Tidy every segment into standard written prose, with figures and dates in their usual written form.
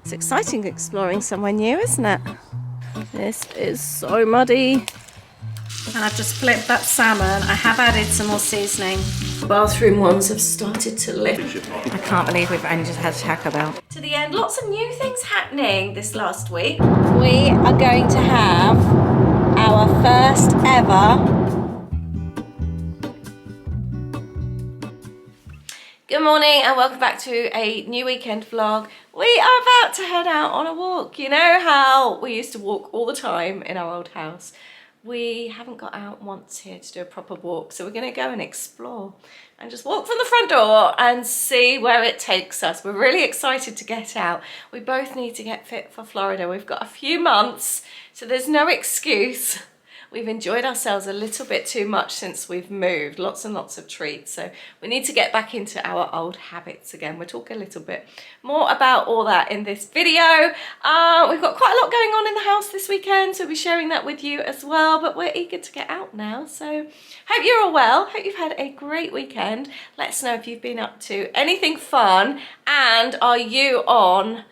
It's exciting exploring somewhere new, isn't it? This is so muddy. And I've just flipped that salmon. I have added some more seasoning. Bathroom ones have started to lift. I can't believe we've only just had Taco Bell. To the end, lots of new things happening this last week. We are going to have our first ever Good morning and welcome back to a new weekend vlog. We are about to head out on a walk. You know how we used to walk all the time in our old house? We haven't got out once here to do a proper walk, so we're going to go and explore and just walk from the front door and see where it takes us. We're really excited to get out. We both need to get fit for Florida. We've got a few months, so there's no excuse. We've enjoyed ourselves a little bit too much since we've moved, lots and lots of treats. So we need to get back into our old habits again. We'll talk a little bit more about all that in this video. We've got quite a lot going on in the house this weekend, so we'll be sharing that with you as well. But we're eager to get out now. So hope you're all well. Hope you've had a great weekend. Let us know if you've been up to anything fun, and are you on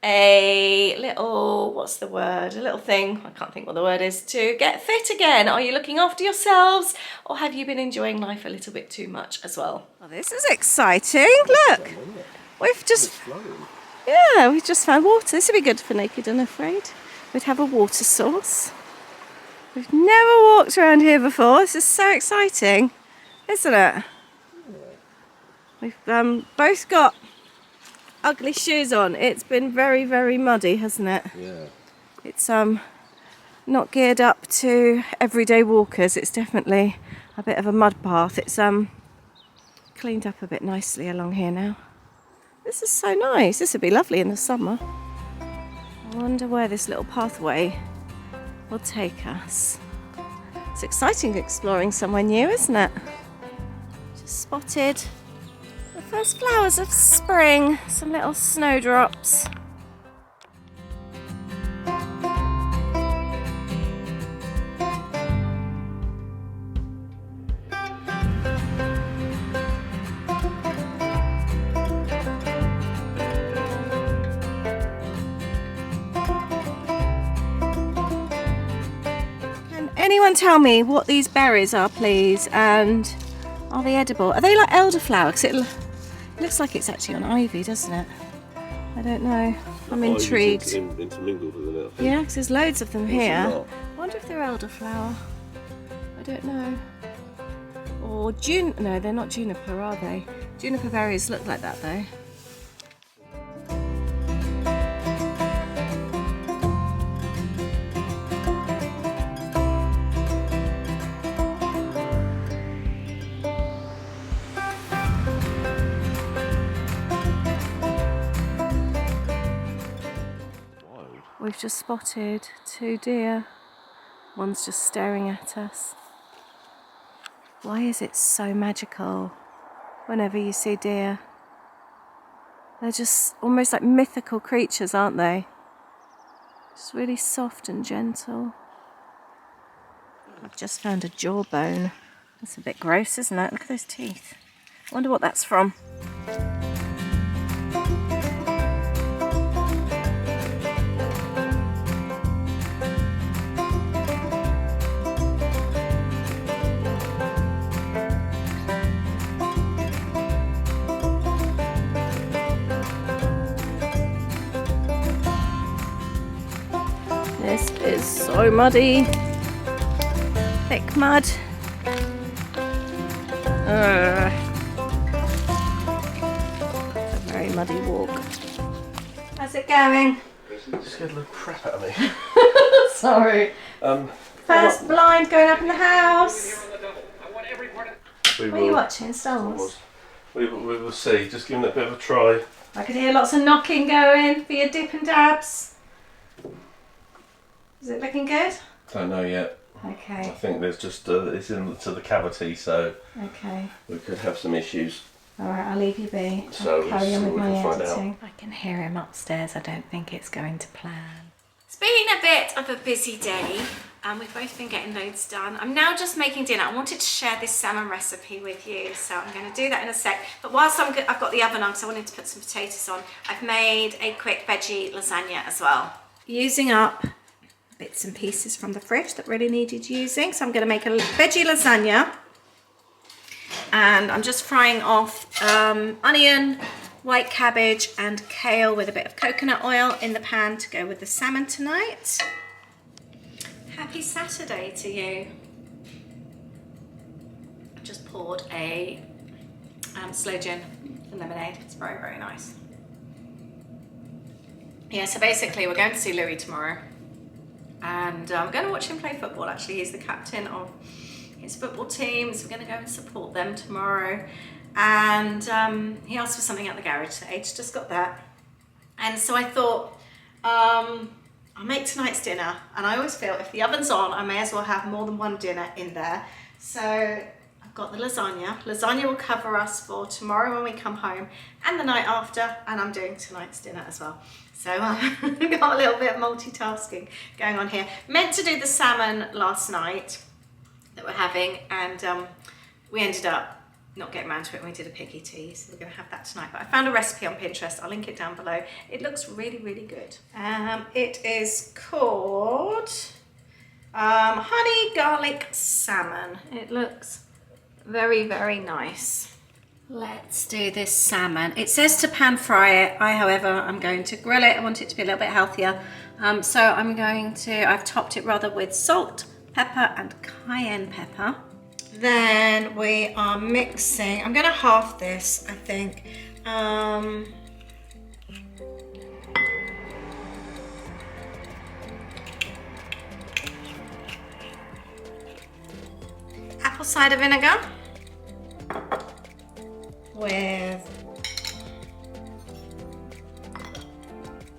a little, what's the word, a little thing, I can't think what the word is, to get fit again. Are you looking after yourselves, or have you been enjoying life a little bit too much as well? Well, this is exciting. Look, we've just found water. This would be good for Naked and Afraid. We'd have a water source. We've never walked around here before. This is so exciting, isn't it? We've both got ugly shoes on. It's been very, very muddy, hasn't it? Yeah. It's not geared up to everyday walkers. It's definitely a bit of a mud path. It's cleaned up a bit nicely along here now. This is so nice. This would be lovely in the summer. I wonder where this little pathway will take us. It's exciting exploring somewhere new, isn't it? Just spotted the first flowers of spring, some little snowdrops. Can anyone tell me what these berries are, please? And are they edible? Are they like elderflower? Because it looks like it's actually on ivy, doesn't it? I don't know. I'm intrigued. Intermingled with it, I think. Yeah, because there's loads of them here. I wonder if they're elderflower. I don't know. Or no, they're not juniper, are they? Juniper berries look like that though. We've just spotted 2 deer. One's just staring at us. Why is it so magical whenever you see deer? They're just almost like mythical creatures, aren't they? Just really soft and gentle. I've just found a jawbone. That's a bit gross, isn't it? Look at those teeth. I wonder what that's from. This is so muddy, thick mud. It's a very muddy walk. How's it going? You scared the crap out of me. Sorry. First blind going up in the house. What are you watching? Star Wars? We will see. Just giving it a bit of a try. I could hear lots of knocking going for your dip and dabs. Is it looking good? Don't know yet. Okay. I think there's just it's into the cavity, so okay. We could have some issues. Alright, I'll leave you be. So I'll carry on with my editing. I can hear him upstairs. I don't think it's going to plan. It's been a bit of a busy day. We've both been getting loads done. I'm now just making dinner. I wanted to share this salmon recipe with you, so I'm going to do that in a sec. But whilst I've got the oven on, because I wanted to put some potatoes on, I've made a quick veggie lasagna as well. Using up bits and pieces from the fridge that really needed using. So I'm going to make a veggie lasagna. And I'm just frying off onion, white cabbage and kale with a bit of coconut oil in the pan to go with the salmon tonight. Happy Saturday to you. I've just poured a sloe gin and lemonade. It's very, very nice. Yeah, so basically we're going to see Louis tomorrow. And I'm going to watch him play football. Actually, he's the captain of his football team, so we're going to go and support them tomorrow. And he asked for something at the garage, so H just got that. And so I thought, I'll make tonight's dinner, and I always feel if the oven's on, I may as well have more than one dinner in there. So I've got the lasagna. Lasagna will cover us for tomorrow when we come home and the night after, and I'm doing tonight's dinner as well. So I've got a little bit of multitasking going on here. Meant to do the salmon last night that we're having, and we ended up not getting around to it when we did a piggy tea, so we're going to have that tonight. But I found a recipe on Pinterest. I'll link it down below. It looks really, really good. It is called honey garlic salmon. It looks very, very nice. Let's do this salmon. It says to pan fry it. However, I'm going to grill it. I want it to be a little bit healthier. So I've topped it rather with salt, pepper and cayenne pepper. Then we are mixing, I'm going to half this, I think. Apple cider vinegar with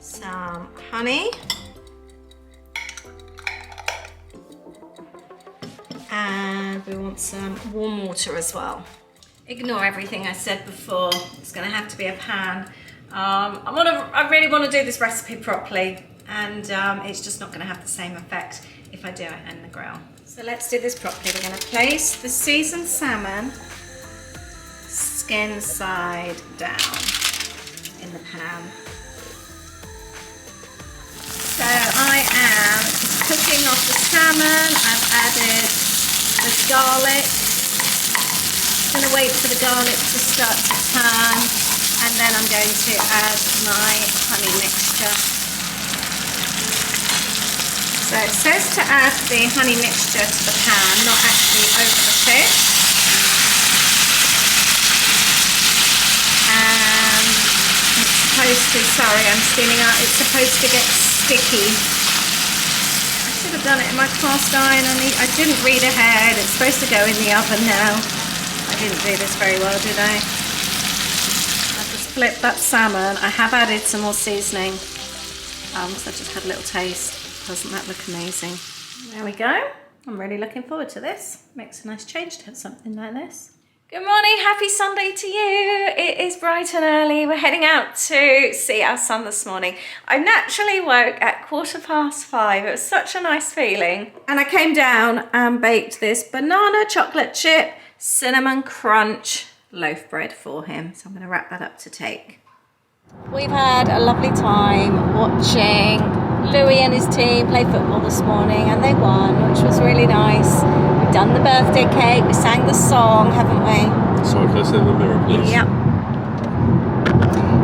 some honey. And we want some warm water as well. Ignore everything I said before. It's going to have to be a pan. I really want to do this recipe properly, and it's just not going to have the same effect if I do it in the grill. So let's do this properly. We're going to place the seasoned salmon skin side down in the pan. So I am cooking off the salmon. I've added the garlic. I'm going to wait for the garlic to start to turn, and then I'm going to add my honey mixture. So it says to add the honey mixture to the pan, not actually over the fish. And it's supposed to, sorry I'm steaming out, it's supposed to get sticky. I should have done it in my cast iron. I didn't read ahead. It's supposed to go in the oven now. I didn't do this very well, did I? I've just flipped that salmon. I have added some more seasoning. So I just had a little taste. Doesn't that look amazing? There we go. I'm really looking forward to this. Makes a nice change to have something like this. Good morning, happy Sunday to you. It is bright and early. We're heading out to see our son this morning. I naturally woke at 5:15. It was such a nice feeling. And I came down and baked this banana chocolate chip cinnamon crunch loaf bread for him. So I'm going to wrap that up to take. We've had a lovely time watching Louis and his team play football this morning, and they won, which was really nice. We've done the birthday cake, we sang the song, haven't we? Sorry, can I say the mirror, please? Yep.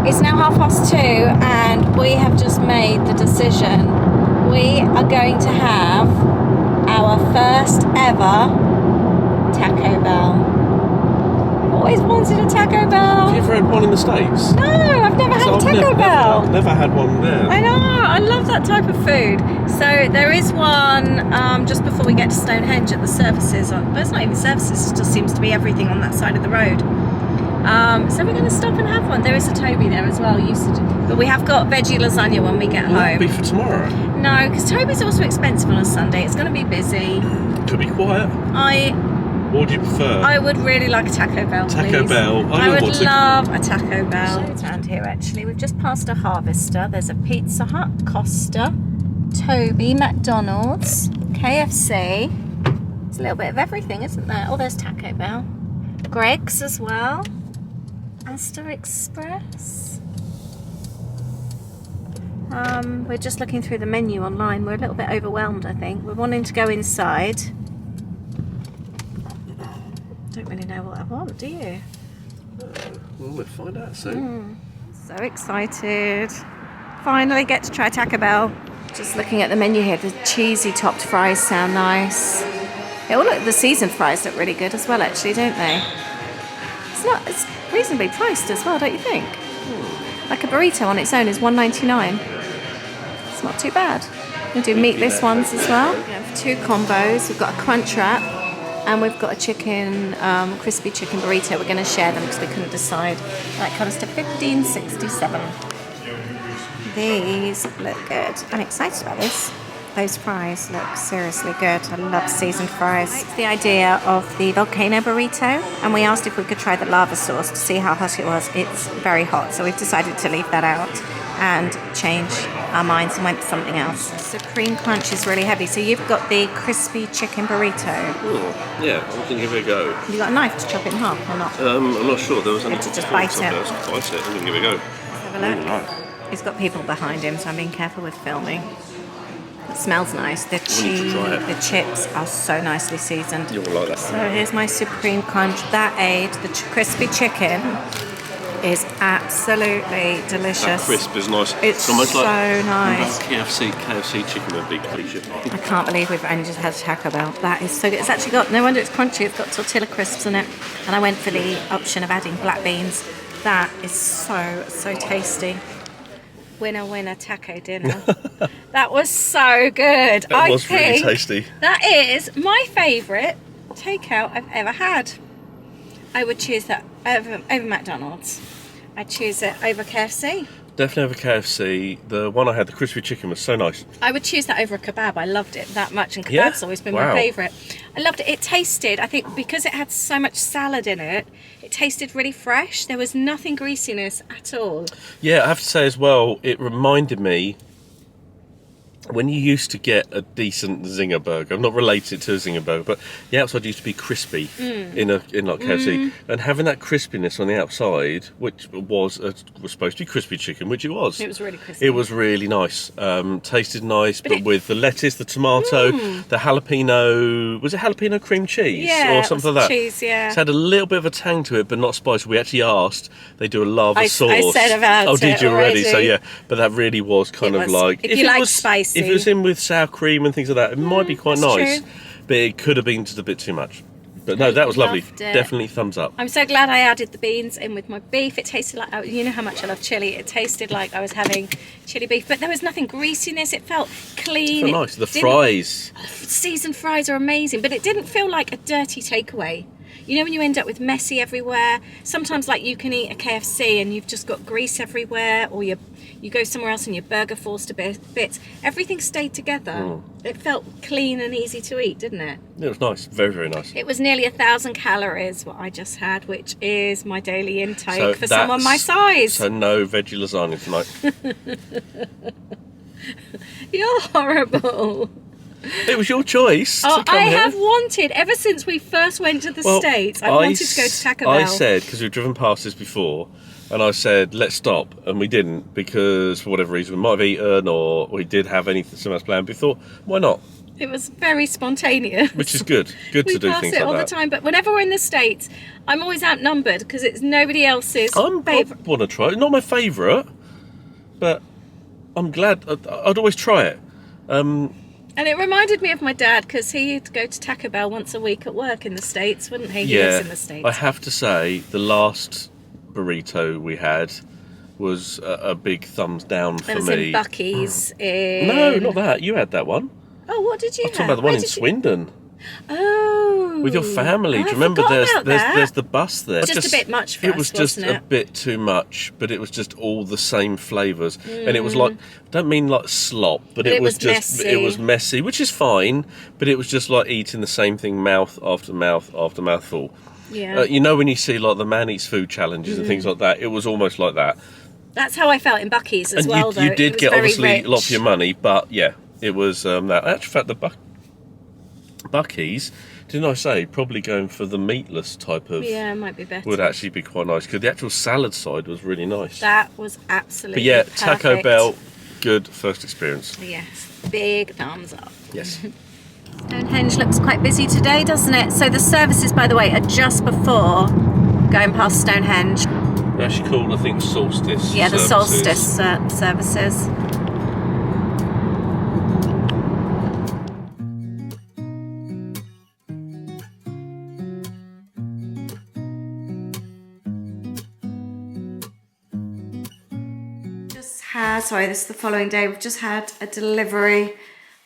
It's now 2:30 and we have just made the decision. We are going to have our first ever Taco Bell. Always wanted a Taco Bell. Have you ever had one in the States? No, I've never had a Taco Bell. Never had one there. I know, I love that type of food. So there is one just before we get to Stonehenge at the services. But it's not even services, it just seems to be everything on that side of the road. So we're going to stop and have one. There is a Toby there as well, used to do. But we have got veggie lasagna when we get home. That'll be for tomorrow. No, because Toby's also expensive on a Sunday. It's going to be busy. Could be quiet. What would you prefer? I would really like a Taco Bell, please. Taco Bell. I would love a Taco Bell. It's around here actually. We've just passed a Harvester. There's a Pizza Hut, Costa, Toby, McDonald's, KFC. There's a little bit of everything, isn't there? Oh, there's Taco Bell. Greg's as well. Astor Express. We're just looking through the menu online. We're a little bit overwhelmed, I think. We're wanting to go inside. Don't really know what I want, do you? Well, we'll find out soon. So excited. Finally get to try Taco Bell. Just looking at the menu here, the cheesy topped fries sound nice. Yeah, well, look, the seasoned fries look really good as well, actually, don't they? It's reasonably priced as well, don't you think? Like a burrito on its own is $1.99. It's not too bad. We do meatless ones as well. We have 2 combos. We've got a crunch wrap and we've got a chicken, crispy chicken burrito. We're going to share them because we couldn't decide. That comes to $15.67. These look good. I'm excited about this. Those fries look seriously good. I love seasoned fries. I like the idea of the volcano burrito, and we asked if we could try the lava sauce to see how hot it was. It's very hot, so we've decided to leave that out and change our minds and went for something else. Supreme Crunch is really heavy, so you've got the crispy chicken burrito. Oh, yeah, I can give it a go. Have you got a knife to chop it in half or not? I'm not sure. There was to just bite it. Let's bite it and give it a go. Let's have a look. Right. He's got people behind him, so I'm being careful with filming. It smells nice. The chips are so nicely seasoned. You'll like that. So here's my Supreme Crunch. That aid, the crispy chicken, is absolutely delicious. That crisp is nice. It's almost so like nice. KFC chicken would be cliche. I can't believe we've only just had Taco Bell. That is so good. It's actually got, no wonder it's crunchy, it's got tortilla crisps in it. And I went for the option of adding black beans. That is so tasty. Winner taco dinner. That was so good. That was really tasty. That is my favourite takeout I've ever had. I would choose that over McDonald's. I'd choose it over KFC. Definitely over KFC. The one I had, the crispy chicken, was so nice. I would choose that over a kebab. I loved it that much, and kebab's always been my favourite. I loved it. It tasted, I think, because it had so much salad in it, it tasted really fresh. There was nothing greasiness at all. Yeah, I have to say as well, it reminded me when you used to get a decent Zinger burger. I'm not related to a Zinger burger, but the outside used to be crispy in like KFC, and having that crispiness on the outside, which was supposed to be crispy chicken, which it was. It was really crispy. It was really nice. Tasted nice, but with the lettuce, the tomato, the jalapeno. Was it jalapeno cream cheese or something like that? Cheese, yeah. It's had a little bit of a tang to it, but not spicy. We actually asked. They do a lava sauce. I said about it. Oh, did you already? So yeah, but that really was kind of like if you like spicy. If it was in with sour cream and things like that, it might be quite nice. True. But it could have been just a bit too much. But no, that was lovely. Definitely thumbs up. I'm so glad I added the beans in with my beef. It tasted like, you know how much I love chilli. It tasted like I was having chilli beef, but there was nothing greasiness. It felt clean. It felt nice. The fries. Seasoned fries are amazing, but it didn't feel like a dirty takeaway. You know when you end up with messy everywhere? Sometimes like you can eat a KFC and you've just got grease everywhere, or you go somewhere else and your burger falls to bits. Everything stayed together. It felt clean and easy to eat, didn't it? It was nice. Very, very nice. It was nearly 1,000 calories, what I just had, which is my daily intake for someone my size. So no veggie lasagna tonight. You're horrible. It was your choice. I have wanted, ever since we first went to the States, I wanted to go to Taco Bell. I said, because we've driven past this before, and I said, let's stop. And we didn't, because for whatever reason, we might have eaten, or we did have something else planned. We thought, why not? It was very spontaneous. Which is good. Good to do things like that. We pass it all the time, but whenever we're in the States, I'm always outnumbered, because it's nobody else's favourite. I want to try it. Not my favourite, but I'm glad. I'd always try it. And it reminded me of my dad, because he'd go to Taco Bell once a week at work in the States, wouldn't he? He lives in the States. I have to say, the last burrito we had was a big thumbs down for me. It was in Buc-ee's. No, not that. You had that one. Oh, what did you have? I'm talking about the one in Swindon. Oh. With your family. Do you remember there's the bus there? Just a bit much for us, It was just a bit too much, but it was just all the same flavours. And it was like, I don't mean like slop, but it was just messy. It was messy, which is fine, but it was just like eating the same thing mouth after mouth after mouthful. Yeah. You know when you see like the man eats food challenges and things like that, it was almost like that. That's how I felt in Buc-ee's as well, though. You did get obviously a lot for your money, but yeah. it was that. Actually, in fact, the Bucky's, didn't I say, probably going for the meatless type of... Yeah, it might be better. Would actually be quite nice, because the actual salad side was really nice. That was absolutely But yeah, perfect. Taco Bell, good first experience. Yes, big thumbs up. Yes. Stonehenge looks quite busy today, doesn't it? So the services, by the way, are just before going past Stonehenge. They're actually called, I think, solstice. Yeah, the services. solstice services. Sorry, this is the following day. We've just had a delivery.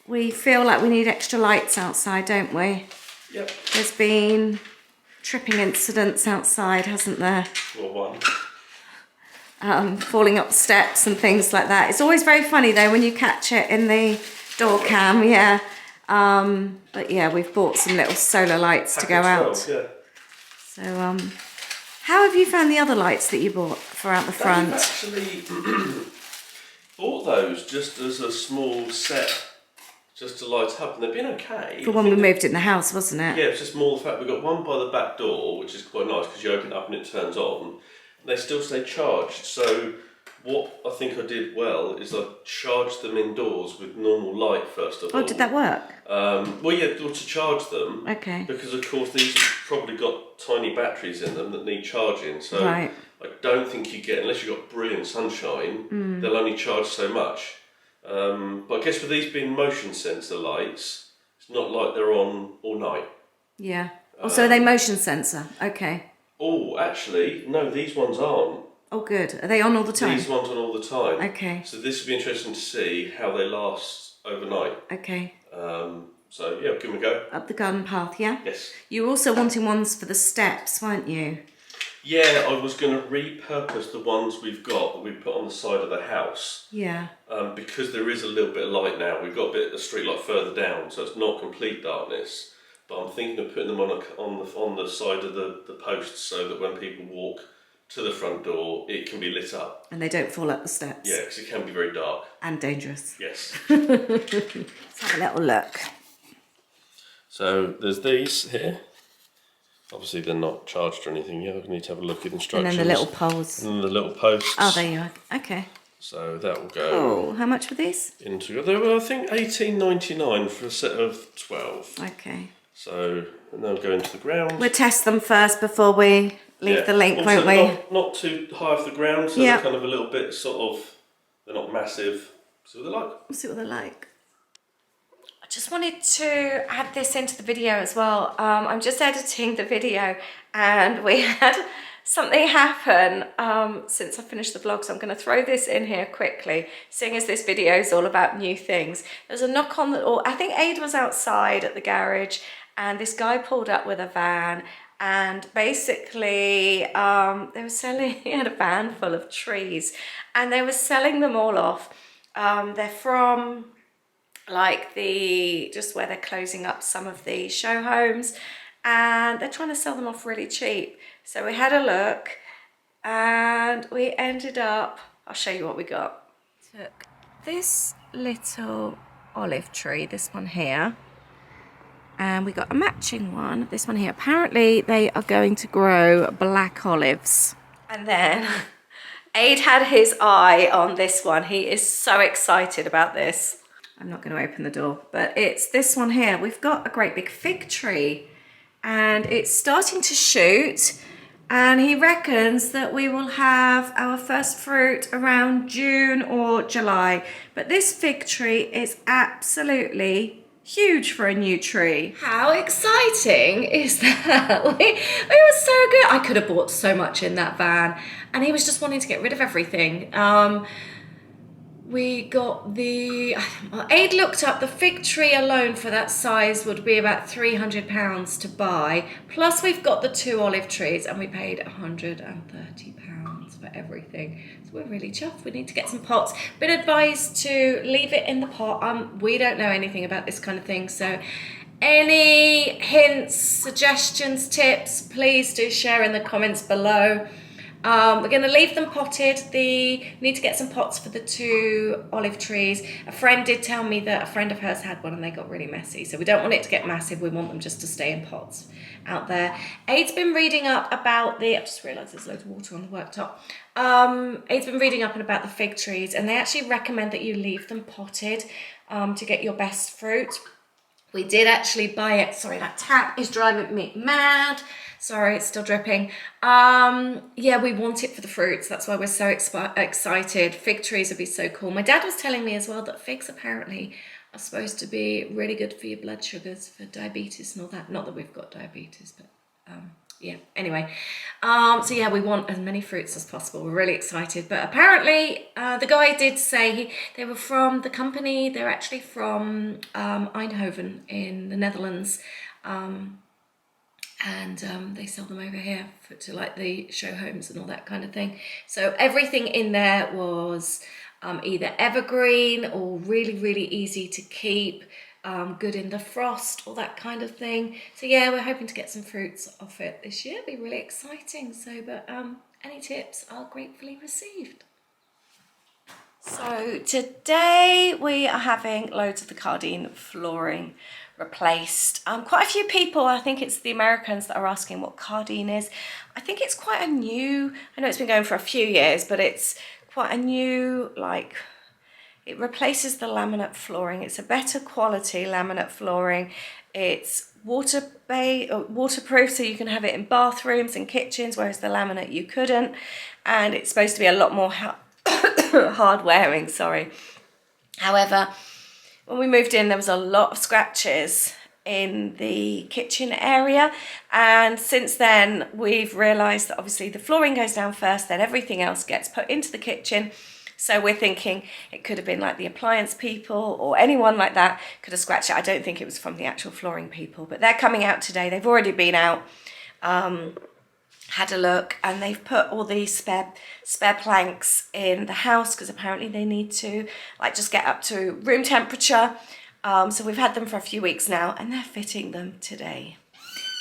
We feel like we need extra lights outside, don't we? Yep. There's been tripping incidents outside, hasn't there? Well, one. Falling up steps and things like that. It's always very funny though when you catch it in the door cam, yeah. But yeah, we've bought some little solar lights to go out. Yeah. So, how have you found the other lights that you bought for out the front? I've actually bought those just as a small set, just to light up, and they've been okay. For when we moved in the house, wasn't it? Yeah, it's just more the fact we've got one by the back door, which is quite nice because you open it up and it turns on, and they still stay charged. So what I think I did well is I charged them indoors with normal light first of all. Oh, did that work? Well, yeah, to charge them. Okay. Because of course these have probably got tiny batteries in them that need charging. So right. I don't think you get, unless you've got brilliant sunshine, they'll only charge so much. But I guess with these being motion sensor lights, it's not like they're on all night. Yeah. Oh, so are they motion sensor? Okay. Oh, actually, no, these ones aren't. Oh, good. Are they on all the time? These ones on all the time. Okay. So this would be interesting to see how they last overnight. Okay. So yeah, give them a go. Up the garden path, yeah? Yes. You were also wanting ones for the steps, weren't you? Yeah, I was going to repurpose the ones we've got that we put on the side of the house. Yeah. Because there is a little bit of light now. We've got a bit of the street light further down, so it's not complete darkness. But I'm thinking of putting them on the side of the posts so that when people walk to the front door, it can be lit up. And they don't fall up the steps. Yeah, because it can be very dark. And dangerous. Yes. Let's have a little look. So there's these here. Obviously they're not charged or anything yet. I need to have a look at instructions. And then the little poles. And then the little posts. Oh, there you are. Okay. So that will go. Oh, how much were these? Into they were, I think, $18.99 for a set of 12. Okay. So and they'll go into the ground. We'll test them first before we leave the link, also, won't we? Not too high off the ground, so they're kind of a little bit sort of. They're not massive. See what they're like. We'll see what they're like. I just wanted to add this into the video as well. I'm just editing the video and we had something happen since I finished the vlog, so I'm going to throw this in here quickly, seeing as this video is all about new things. There's a knock on the door. I think Aid was outside at the garage and this guy pulled up with a van and basically they were selling, he had a van full of trees and they were selling them all off. They're from like just where they're closing up some of the show homes and they're trying to sell them off really cheap. So we had a look and we ended up, I'll show you what we got. Took this little olive tree, this one here, and we got a matching one, this one here. Apparently they are going to grow black olives. And then Aid had his eye on this one. He is so excited about this. I'm not going to open the door, but it's this one here. We've got a great big fig tree and it's starting to shoot and he reckons that we will have our first fruit around June or July. But this fig tree is absolutely huge for a new tree. How exciting is that? It was so good. I could have bought so much in that van and he was just wanting to get rid of everything. We got Aid looked up the fig tree alone for that size would be about £300 to buy. Plus we've got the 2 olive trees and we paid £130 for everything. So we're really chuffed. We need to get some pots. Been advised to leave it in the pot. We don't know anything about this kind of thing. So any hints, suggestions, tips, please do share in the comments below. We're going to leave them potted. Need to get some pots for the 2 olive trees. A friend did tell me that a friend of hers had one and they got really messy. So we don't want it to get massive. We want them just to stay in pots out there. Aid's been reading up about I've just realised there's loads of water on the worktop. Aid's been reading up about the fig trees, and they actually recommend that you leave them potted to get your best fruit. We did actually buy it. Sorry, that tap is driving me mad. Sorry, it's still dripping. Yeah, we want it for the fruits. That's why we're so excited. Fig trees would be so cool. My dad was telling me as well that figs apparently are supposed to be really good for your blood sugars, for diabetes and all that. Not that we've got diabetes, but yeah, anyway. So yeah, we want as many fruits as possible. We're really excited. But apparently, the guy did say they were from the company. They're actually from Eindhoven in the Netherlands. And they sell them over here to like the show homes and all that kind of thing. So everything in there was either evergreen or really, really easy to keep, good in the frost, all that kind of thing. So yeah, we're hoping to get some fruits off it this year. It'll be really exciting. So, but any tips are gratefully received. So today we are having loads of the Cardine flooring replaced. Quite a few people, I think it's the Americans, that are asking what Cardine is. I think it's quite a new, I know it's been going for a few years, but it's quite a new, like, it replaces the laminate flooring. It's a better quality laminate flooring. It's waterproof, so you can have it in bathrooms and kitchens, whereas the laminate you couldn't. And it's supposed to be a lot more hard wearing, sorry. However, when we moved in, there was a lot of scratches in the kitchen area, and since then we've realised that obviously the flooring goes down first, then everything else gets put into the kitchen. So we're thinking it could have been like the appliance people or anyone like that could have scratched it. I don't think it was from the actual flooring people, but they're coming out today. They've already been out, had a look, and they've put all these spare planks in the house because apparently they need to like just get up to room temperature. So we've had them for a few weeks now, and they're fitting them today.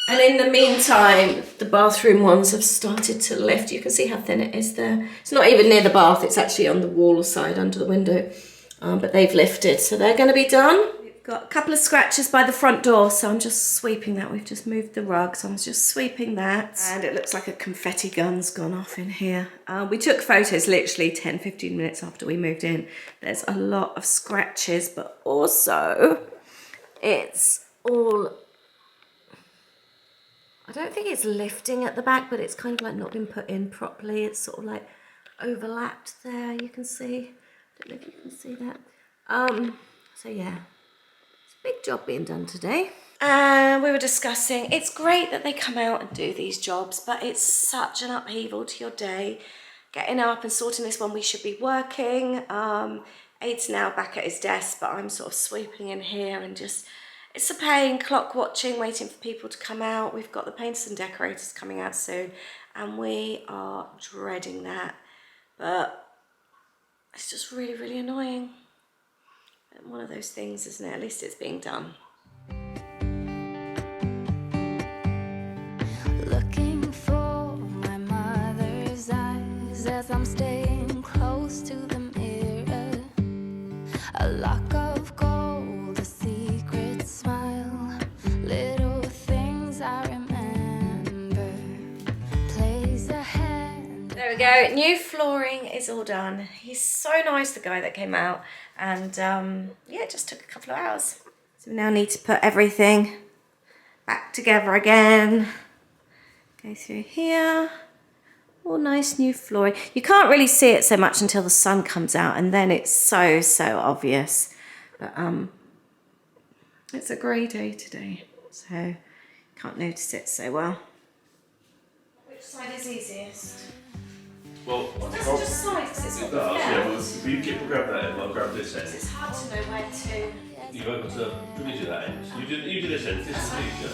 And in the meantime, the bathroom ones have started to lift. You can see how thin it is there. It's not even near the bath, it's actually on the wall side under the window. But they've lifted, so they're going to be done. We've got a couple of scratches by the front door, so I'm just sweeping that. We've just moved the rug, so I'm just sweeping that. And it looks like a confetti gun's gone off in here. We took photos literally 10-15 minutes after we moved in. There's a lot of scratches, but also it's all, I don't think it's lifting at the back, but it's kind of like not been put in properly. It's sort of like overlapped there, you can see. I don't know if you can see that. So yeah, it's a big job being done today. And we were discussing, it's great that they come out and do these jobs, but it's such an upheaval to your day. Getting up and sorting this when we should be working. Aid's now back at his desk, but I'm sort of sweeping in here and just, it's a pain, clock watching, waiting for people to come out. We've got the painters and decorators coming out soon, and we are dreading that. But it's just really, really annoying. One of those things, isn't it? At least it's being done. Looking for my mother's eyes as I'm staying close to the mirror. A lock of gold, a secret smile, little things I remember. Plays a hand. There we go. New flooring is all done. He's so nice, the guy that came out, and yeah, it just took a couple of hours. So we now need to put everything back together again. Go through here. All nice new flooring. You can't really see it so much until the sun comes out, and then it's so obvious. But it's a grey day today, so can't notice it so well. Which side is easiest? Well, It doesn't just slide because it's it got does, the yeah. felt. Well, you grab that end, I'll grab this end. It's hard to know where to. You're able to, let me do that end. You do this end, this is easier.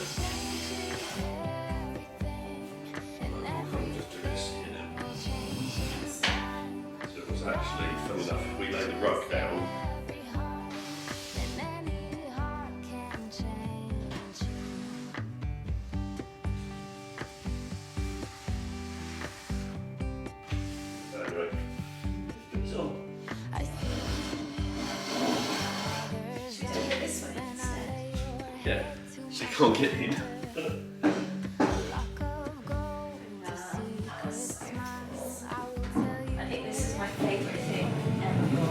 I'll just do this here. So it was actually, funny enough, if we lay the rug down, Yeah, so you can't get in. I think this is my favourite thing ever.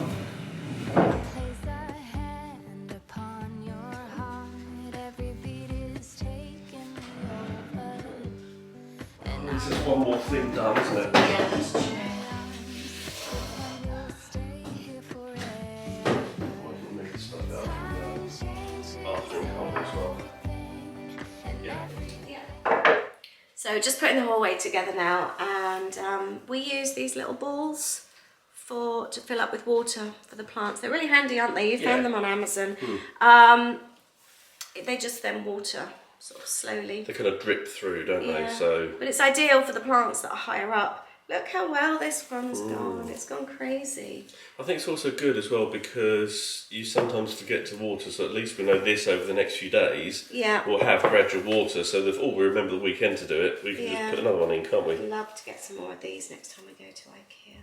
Place a hand upon your heart. Every beat is taking me over. And This is one more thing done, isn't it? Yeah, that's true. I'll stay here forever. I can make stuff out from the bathroom cover as well. Yeah. So just putting the hallway together now, and we use these little balls to fill up with water for the plants. They're really handy, aren't they? You found them on Amazon. They just then water sort of slowly. They kind of drip through, don't they? So. But it's ideal for the plants that are higher up. Look how well this one's gone. It's gone crazy. I think it's also good as well because you sometimes forget to water, so at least we know this over the next few days. Yeah. We'll have gradual water, so that we remember the weekend to do it. We can just put another one in, can't we? I'd love to get some more of these next time we go to IKEA.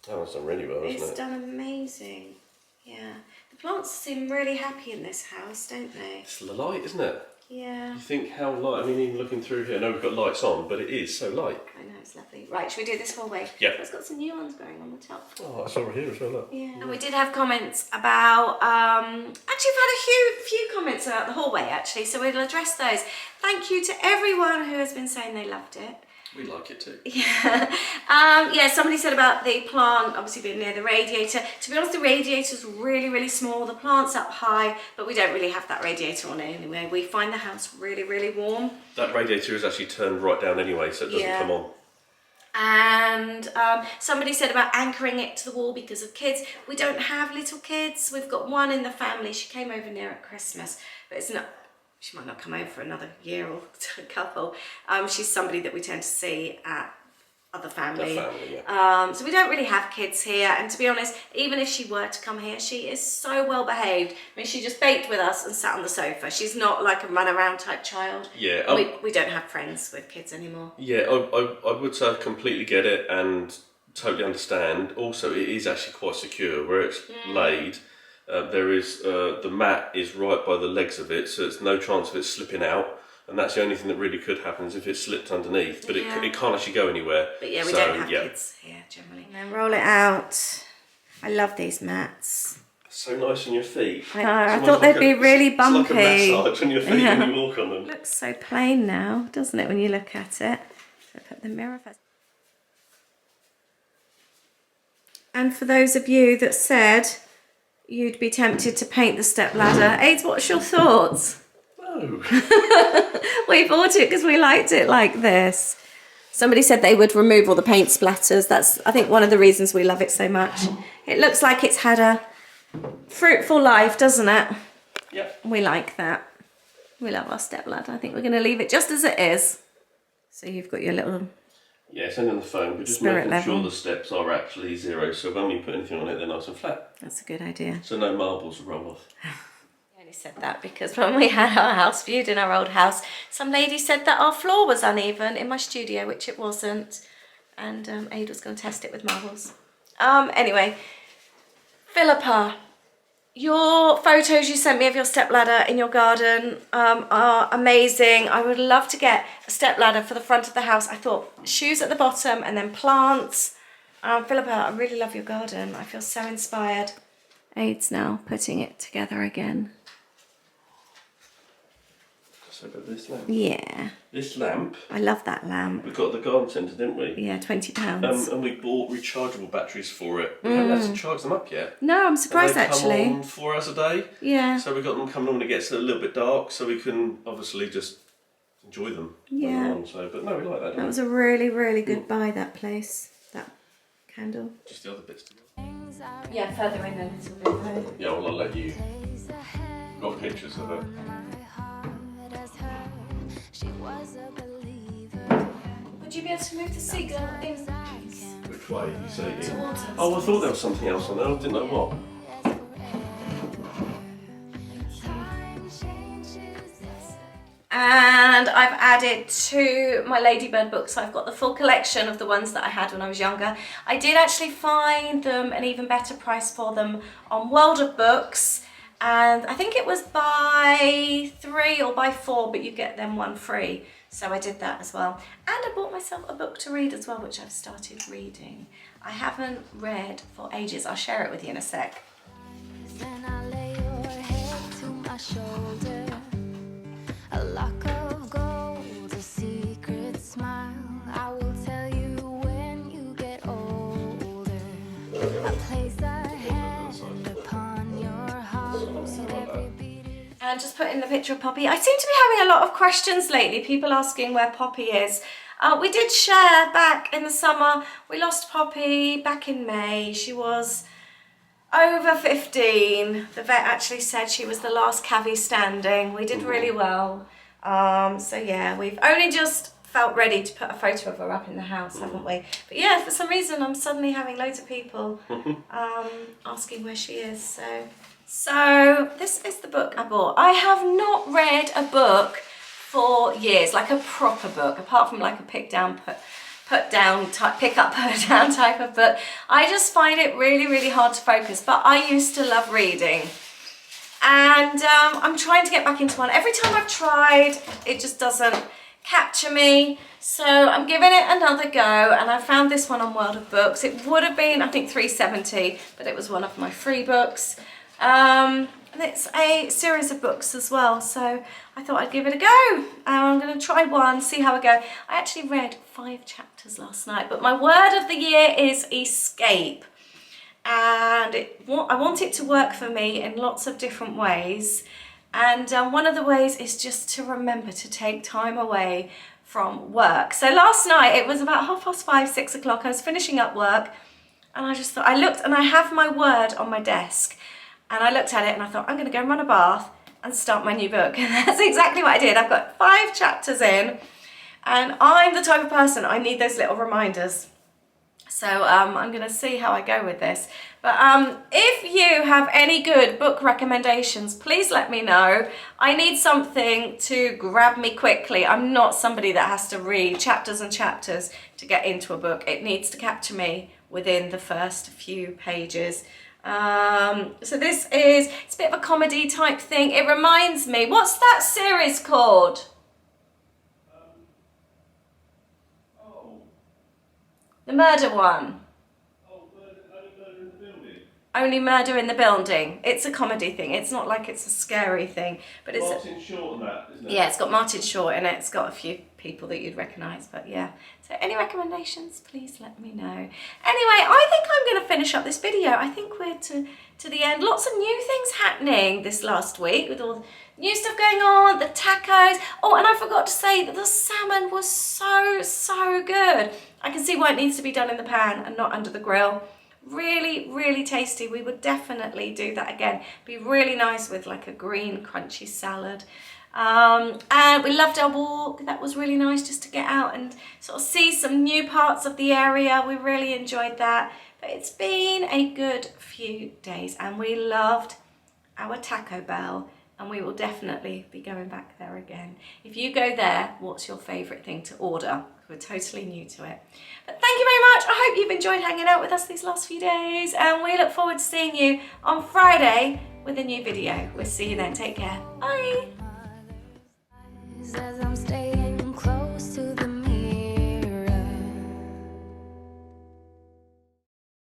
Oh, it's done really well, isn't it? It's done amazing. Yeah. The plants seem really happy in this house, don't they? It's the light, isn't it? Yeah. You think how light, I mean, even looking through here, I know we've got lights on, but it is so light. I know, it's lovely. Right, should we do this hallway? Yeah. It's got some new ones going on the top. Oh, I saw it here as well, look. Yeah. And we did have comments about, actually we've had a few comments about the hallway actually, so we'll address those. Thank you to everyone who has been saying they loved it. We like it too. Yeah. Yeah, somebody said about the plant obviously being near the radiator. To be honest, the radiator's really, really small. The plant's up high, but we don't really have that radiator on it anyway. We find the house really, really warm. That radiator is actually turned right down anyway, so it doesn't come on. And somebody said about anchoring it to the wall because of kids. We don't have little kids. We've got one in the family. She came over near at Christmas, but it's not. She might not come over for another year or a couple. She's somebody that we tend to see at other family. So we don't really have kids here. And to be honest, even if she were to come here, she is so well behaved. I mean, she just baked with us and sat on the sofa. She's not like a run around type child. Yeah. We don't have friends with kids anymore. Yeah, I would say I completely get it and totally understand. Also, it is actually quite secure where it's laid. There is the mat is right by the legs of it, so there's no chance of it slipping out, and that's the only thing that really could happen is if it slipped underneath. But it can't actually go anywhere. But yeah, we don't have kids here generally. And then roll it out. I love these mats. So nice on your feet. I know. I thought they'd be really bumpy. It's like a massage on your feet when you walk on them. Looks so plain now, doesn't it, when you look at it? So put the mirror first. And for those of you that said you'd be tempted to paint the step ladder, Aids, what's your thoughts? No. We bought it because we liked it like this. Somebody said they would remove all the paint splatters. That's, I think, one of the reasons we love it so much. It looks like it's had a fruitful life, doesn't it? Yep. We like that. We love our step ladder. I think we're going to leave it just as it is. So you've got your little... Yeah, it's only on the phone, but just Spirit making sure level. the steps are actually zero, so when we put anything on it, they're nice and flat. That's a good idea. So no marbles will roll off. I only said that because when we had our house viewed in our old house, some lady said that our floor was uneven in my studio, which it wasn't. And Aid was going to test it with marbles. Anyway, Philippa, your photos you sent me of your stepladder in your garden are amazing. I would love to get a stepladder for the front of the house. I thought shoes at the bottom and then plants. Philippa, I really love your garden. I feel so inspired. Aid's now putting it together again. So about this lamp. Yeah. This lamp, I love that lamp. we got at the garden centre, didn't we? Yeah, £20. And we bought rechargeable batteries for it. We haven't had to charge them up yet. No, I'm surprised and they actually. come on 4 hours a day. Yeah. So we've got them coming on when it gets a little bit dark, so we can obviously just enjoy them. Yeah. When they're on. So, but no, we like that. That was a really, really good buy, that place. That candle. Just the other bits. Yeah, further in a little bit though. Yeah, well, I'll let you. Got pictures of it. Would you be able to move the seagull in, please? Which way you say it? Towards us. Oh, I thought there was something else on there. I didn't know what. And I've added to my Ladybird books. I've got the full collection of the ones that I had when I was younger. I did actually find them an even better price for them on World of Books. and I think it was buy 3 or buy 4, but you get them 1 free. So I did that as well. And I bought myself a book to read as well, which I've started reading. I haven't read for ages. I'll share it with you in a sec. Then I lay your head to my shoulder. A lock of gold, a secret smile. I will tell you when you get older. A place I hand upon your heart. Every beat is And just put in the picture of Poppy. I seem to be having a lot of questions lately, people asking where Poppy is. We did share back in the summer. We lost Poppy back in May. She was over 15. The vet actually said she was the last cavvy standing. We did really well. So yeah, we've only just felt ready to put a photo of her up in the house, haven't we? But yeah, for some reason I'm suddenly having loads of people asking where she is. So this is the book I bought. I have not read a book for years, like a proper book, apart from like a pick up, put down type of book. I just find it really, really hard to focus, but I used to love reading. And I'm trying to get back into one. Every time I've tried, it just doesn't capture me. So I'm giving it another go, and I found this one on World of Books. It would have been, I think, $3.70, but it was one of my free books. And it's a series of books as well, so I thought I'd give it a go. I'm going to try one, see how I go. I actually read 5 chapters last night, but my word of the year is escape. And I want it to work for me in lots of different ways. And one of the ways is just to remember to take time away from work. So last night, it was about 5:30, 6 o'clock. I was finishing up work, and I just thought, I looked, and I have my word on my desk. And I looked at it and I thought, I'm going to go and run a bath and start my new book. And that's exactly what I did. I've got 5 chapters in, and I'm the type of person, I need those little reminders. So I'm going to see how I go with this. But if you have any good book recommendations, please let me know. I need something to grab me quickly. I'm not somebody that has to read chapters and chapters to get into a book. It needs to capture me within the first few pages. So this is, it's a bit of a comedy type thing. It reminds me, what's that series called? The murder one. Only Murder in the Building. It's a comedy thing. It's not like it's a scary thing, but it's Martin Short and that, isn't it? Yeah, it's got Martin Short in it. It's got a few people that you'd recognise, but yeah. So any recommendations, please let me know. Anyway, I think I'm going to finish up this video. I think we're to the end. Lots of new things happening this last week with all the new stuff going on, the tacos. Oh, and I forgot to say that the salmon was so good. I can see why it needs to be done in the pan and not under the grill. Really, really tasty. We would definitely do that again. Be really nice with like a green crunchy salad. And we loved our walk. That was really nice just to get out and sort of see some new parts of the area. We really enjoyed that. But it's been a good few days, and we loved our Taco Bell, and we will definitely be going back there again. If you go there, what's your favourite thing to order? We're totally new to it. But thank you very much. I hope you've enjoyed hanging out with us these last few days, and we look forward to seeing you on Friday with a new video. We'll see you then. Take care. Bye. as I'm staying.